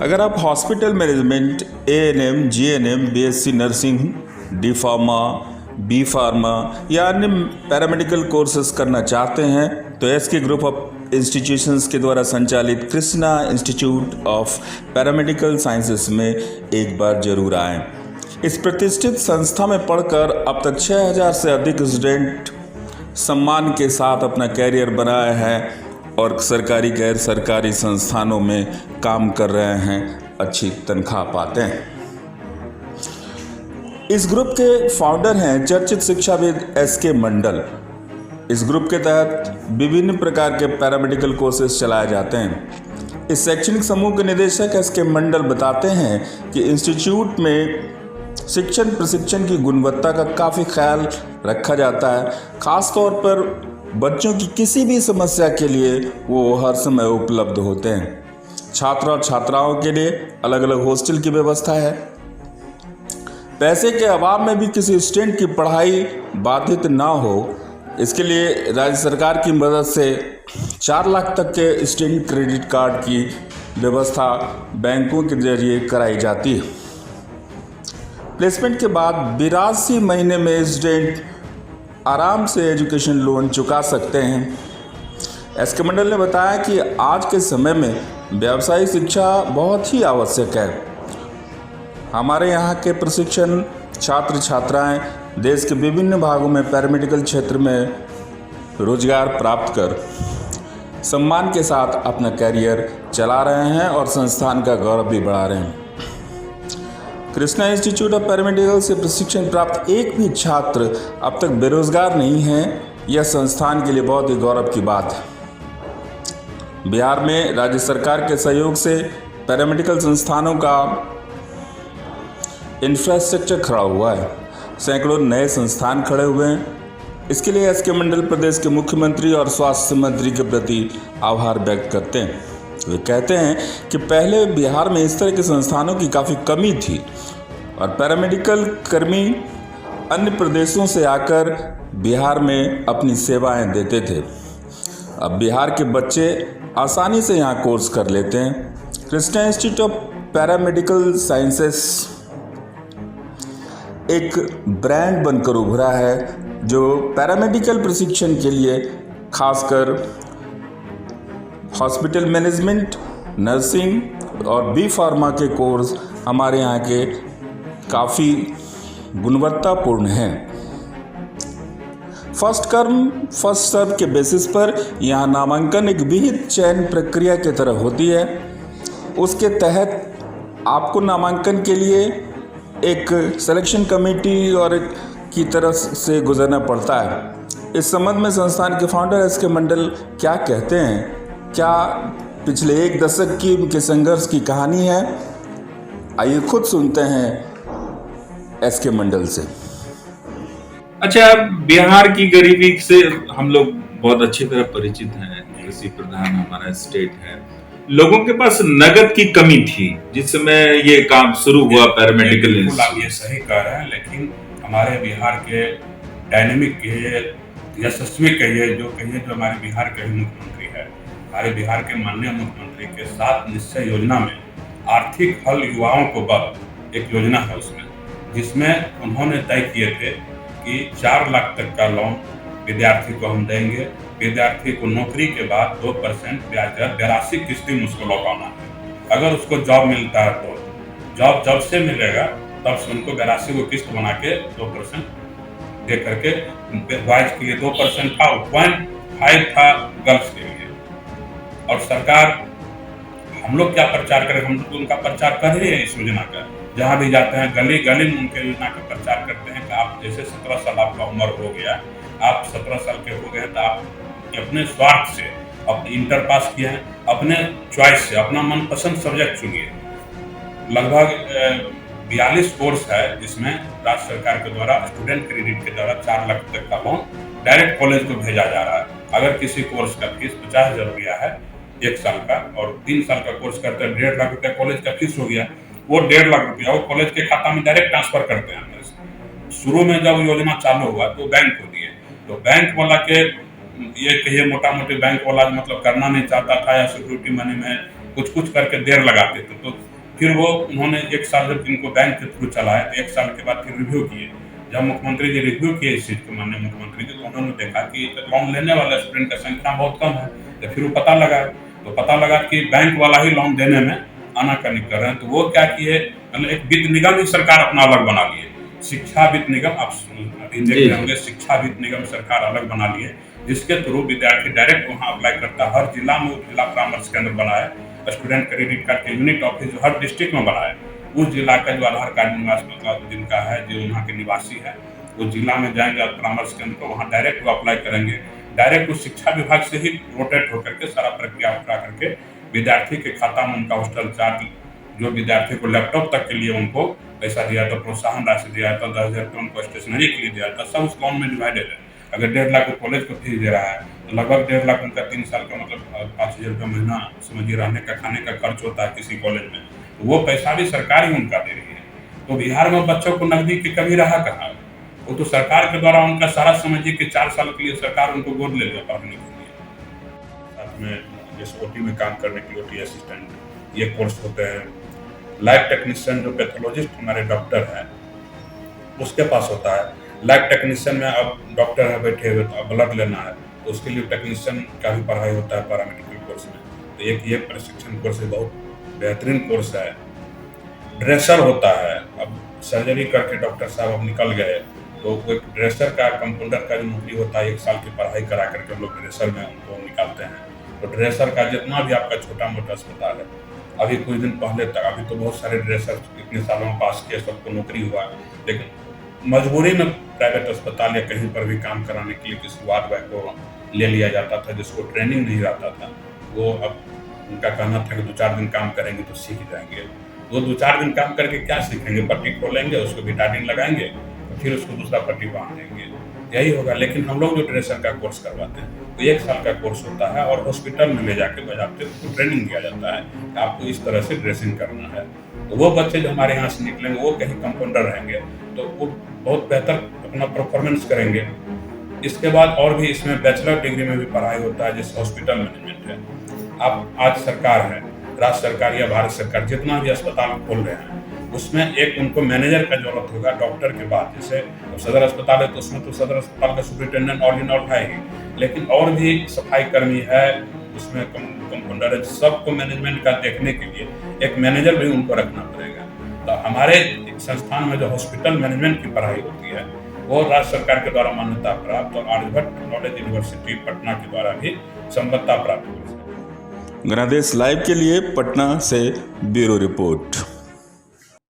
अगर आप hospital management, ANM, GNM, BSc nursing, D pharma, B pharma या अन्य पैरामेडिकल कोर्सेज करना चाहते हैं तो एसके ग्रुप ऑफ इंस्टीट्यूशंस के द्वारा संचालित Krishna institute of paramedical sciences में एक बार जरूर आएं। इस प्रतिष्ठित संस्था में पढ़कर अब तक 6000 से अधिक स्टूडेंट सम्मान के साथ अपना कैरियर बनाए हैं और सरकारी गैर सरकारी संस्थानों में काम कर रहे हैं, अच्छी तनख्वाह पाते हैं। इस ग्रुप के फाउंडर हैं चर्चित शिक्षाविद एसके मंडल। इस ग्रुप के तहत विभिन्न प्रकार के पैरामेडिकल कोर्सेज चलाए जाते हैं। इस शैक्षणिक समूह के निदेशक एसके मंडल बताते हैं कि इंस्टीट्यूट में शिक्षण प्रशिक्षण की गुणवत्ता का काफ़ी ख्याल रखा जाता है। खास तौर पर बच्चों की किसी भी समस्या के लिए वो हर समय उपलब्ध होते हैं। छात्र और छात्राओं के लिए अलग अलग हॉस्टल की व्यवस्था है। पैसे के अभाव में भी किसी स्टूडेंट की पढ़ाई बाधित ना हो, इसके लिए राज्य सरकार की मदद से 4 लाख तक के स्टूडेंट क्रेडिट कार्ड की व्यवस्था बैंकों के जरिए कराई जाती है। प्लेसमेंट के बाद 82 महीने में स्टूडेंट आराम से एजुकेशन लोन चुका सकते हैं। एसके मंडल ने बताया कि आज के समय में व्यावसायिक शिक्षा बहुत ही आवश्यक है। हमारे यहाँ के प्रशिक्षण छात्र छात्राएं देश के विभिन्न भागों में पैरामेडिकल क्षेत्र में रोजगार प्राप्त कर सम्मान के साथ अपना कैरियर चला रहे हैं और संस्थान का गौरव भी बढ़ा रहे हैं। कृष्णा इंस्टीट्यूट ऑफ पैरामेडिकल से प्रशिक्षण प्राप्त एक भी छात्र अब तक बेरोजगार नहीं है। यह संस्थान के लिए बहुत ही गौरव की बात है। बिहार में राज्य सरकार के सहयोग से पैरामेडिकल संस्थानों का इंफ्रास्ट्रक्चर खड़ा हुआ है। सैकड़ों नए संस्थान खड़े हुए हैं। इसके लिए एसके मंडल प्रदेश के मुख्यमंत्री और स्वास्थ्य मंत्री के प्रति आभार व्यक्त करते हैं। वे कहते हैं कि पहले बिहार में इस तरह के संस्थानों की काफ़ी कमी थी और पैरामेडिकल कर्मी अन्य प्रदेशों से आकर बिहार में अपनी सेवाएं देते थे। अब बिहार के बच्चे आसानी से यहाँ कोर्स कर लेते हैं। Krishna institute of paramedical sciences एक ब्रांड बनकर उभरा है जो पैरामेडिकल प्रशिक्षण के लिए खासकर हॉस्पिटल मैनेजमेंट, नर्सिंग और बी फार्मा के कोर्स हमारे यहाँ के काफ़ी गुणवत्तापूर्ण हैं। फर्स्ट कम फर्स्ट सर्व के बेसिस पर यहाँ नामांकन एक विहित चयन प्रक्रिया की तरह होती है। उसके तहत आपको नामांकन के लिए एक सिलेक्शन कमेटी और की तरफ से गुजरना पड़ता है। इस संबंध में संस्थान के फाउंडर एसके मंडल क्या कहते हैं, क्या पिछले 1 दशक की उनके संघर्ष की कहानी है, आइए खुद सुनते हैं एसके मंडल से। अच्छा, बिहार की गरीबी से हम लोग बहुत अच्छी तरह परिचित हैं। कृषि प्रधान हमारा स्टेट है। लोगों के पास नगद की कमी थी जिस समय ये काम शुरू हुआ पैरामेडिकल। आप ये सही कह रहे हैं, लेकिन हमारे बिहार के डायनेमिक यशस्वी जो हमारे बिहार के मुख्यमंत्री है, हमारे बिहार के माननीय मुख्यमंत्री के 7 निश्चय योजना में आर्थिक हल युवाओं को बल एक योजना है उसमें, जिसमें उन्होंने तय किए थे कि 4 लाख तक का लोन विद्यार्थी को हम देंगे। विद्यार्थी को नौकरी के बाद 2% ब्याज दर 82 किस्ती उसको लौटाना है। अगर उसको जॉब मिलता है तो जॉब जब से मिलेगा तब से उनको 82 को किस्त बना के 2% दे करके, बॉयज के लिए 2% था, 0.5 था गर्ल्स के लिए। और सरकार, हम लोग क्या प्रचार करें, हम लोग उनका प्रचार कर रहे हैं इस योजना का। जहाँ भी जाते हैं गली गली में उनके योजना का प्रचार करते हैं कि आप जैसे 17 साल आपका उम्र हो गया, आप 17 साल के हो गए तो आप अपने स्वार्थ से अपने इंटर पास किए हैं, अपने चॉइस से अपना मनपसंद सब्जेक्ट चुनिए। लगभग 42 कोर्स है जिसमें राज्य सरकार के द्वारा स्टूडेंट क्रेडिट के द्वारा 4 लाख तक का लोन डायरेक्ट कॉलेज को भेजा जा रहा है। अगर किसी कोर्स का फीस 50,000 रुपया है 1 साल का, और 3 साल का कोर्स करते हैं 1.5 लाख रुपया कॉलेज का फीस हो गया, वो 1.5 लाख रुपया वो कॉलेज के खाता में डायरेक्ट ट्रांसफर करते हैं। शुरू में जब योजना चालू हुआ तो बैंक को दिए, तो बैंक वाला के ये कहिए मोटा मोटी बैंक वाला मतलब करना नहीं चाहता था या सिक्योरिटी मनी में कुछ कुछ करके देर लगाते थे। तो फिर वो उन्होंने 1 साल जब इनको बैंक के थ्रू चलाया तो 1 साल के बाद फिर रिव्यू किए। जब मुख्यमंत्री जी रिव्यू किए इस चीज़ को, माननीय मुख्यमंत्री जी, तो उन्होंने देखा कि लोन लेने वाला स्टूडेंट का संख्या बहुत कम है। तो फिर वो पता लगा कि बैंक वाला ही लोन देने में आनाकानी कर रहे हैं। तो वो क्या किए, मतलब एक वित्त निगम ही सरकार अपना अलग बना लिए, शिक्षा वित्त निगम। आप अभी देख रहे होंगे, शिक्षा वित्त निगम सरकार अलग बना लिए, जिसके थ्रू विद्यार्थी डायरेक्ट वहाँ अप्लाई करता है। हर जिला में जिला परामर्श केंद्र बना है, स्टूडेंट क्रेडिट कार्ड के यूनिट ऑफिस जो हर डिस्ट्रिक्ट में बना है। उस जिला का जो आधार कार्ड निवास मतलब जिनका है, जो यहाँ के निवासी है, वो जिला में जाएंगे परामर्श केंद्र को, वहाँ डायरेक्ट वो अप्लाई करेंगे। डायरेक्ट उस शिक्षा विभाग से ही रोटेट होकर के सारा प्रक्रिया पूरा करके विद्यार्थी के खाता में उनका हॉस्टल चार्ज, जो विद्यार्थी को लैपटॉप तक के लिए उनको पैसा दिया था, प्रोत्साहन राशि दिया था, 10,000 रुपये उनको स्टेशनरी के लिए दिया था, सब उस लोन में डिवाइडेड है। अगर 1.5 लाख कॉलेज को फीस दे रहा है तो लगभग 1.5 लाख उनका 3 साल का मतलब 5,000 रुपये महीना समझिए रहने का खाने का खर्च होता है किसी कॉलेज में। तो वो पैसा भी सरकार ही उनका दे रही है। तो बिहार में बच्चों को नकदी की कमी रहा कहाँ? वो तो सरकार के द्वारा उनका सारा समझिए कि 4 साल के लिए सरकार उनको गोद ले लिया पढ़ने के लिए। साथ में जैसे ओटी में काम करने के लिए ओटी असिस्टेंट ये कोर्स होते हैं। लैब टेक्नीशियन जो पैथोलॉजिस्ट हमारे डॉक्टर हैं उसके पास होता है। लैब टेक्नीशियन में अब डॉक्टर है बैठे हुए, तो अब ब्लड लेना है तो उसके लिए टेक्नीशियन का भी पढ़ाई होता है पैरामेडिकल कोर्स में। तो एक ये प्रशिक्षण कोर्स है, बहुत बेहतरीन कोर्स है। ड्रेसर होता है, अब सर्जरी करके डॉक्टर साहब अब निकल गए तो वो एक ड्रेसर का, कंपाउंडर का जो नौकरी होता है, 1 साल की पढ़ाई करा करके हम लोग ड्रेसर में उनको निकालते हैं। तो ड्रेसर का जितना भी आपका छोटा मोटा अस्पताल है, अभी कुछ दिन पहले तक, अभी तो बहुत सारे ड्रेसर इतने सालों में पास किए, सबको नौकरी हुआ, लेकिन मजबूरी में प्राइवेट अस्पताल या कहीं पर भी काम कराने के लिए किसी वार्ड बॉय को ले लिया जाता था जिसको ट्रेनिंग नहीं रहता था। वो अब उनका कहना था कि 2-4 दिन काम करेंगे तो सीख जाएंगे। वो 2-4 दिन काम करके क्या सीखेंगे? पट्टी खोलेंगे, उसको बिटाडिन लगाएंगे, फिर उसको दूसरा पट्टी बांध देंगे, यही होगा। लेकिन हम लोग जो ड्रेसर का कोर्स करवाते हैं तो 1 साल का कोर्स होता है और हॉस्पिटल में ले जाके बजाते उसको ट्रेनिंग दिया जाता है कि आपको इस तरह से ड्रेसिंग करना है। तो वो बच्चे जो हमारे यहाँ से निकलेंगे वो कहीं कंपाउंडर रहेंगे तो वो बहुत बेहतर अपना परफॉर्मेंस करेंगे। इसके बाद और भी इसमें बैचलर डिग्री में भी पढ़ाई होता है, जैसे हॉस्पिटल मैनेजमेंट है। आप आज सरकार है, राज्य सरकार या भारत सरकार जितना भी अस्पताल खोल रहे हैं उसमें एक उनको मैनेजर का जरूरत होगा डॉक्टर के बाद। जैसे सदर अस्पताल है तो उसमें तो सदर अस्पताल का सुपरिटेंडेंट ऑल इन ऑल है ही, लेकिन और भी सफाई कर्मी है, उसमें कंपाउंडर है, सबको मैनेजमेंट का देखने के लिए एक मैनेजर भी उनको रखना पड़ेगा। तो हमारे संस्थान में जो हॉस्पिटल मैनेजमेंट की पढ़ाई होती है वो राज्य सरकार के द्वारा मान्यता प्राप्त और आर्यभट्ट नॉलेज यूनिवर्सिटी पटना के द्वारा भी संबद्धता प्राप्त है। गणदेश लाइव के लिए पटना से ब्यूरो रिपोर्ट।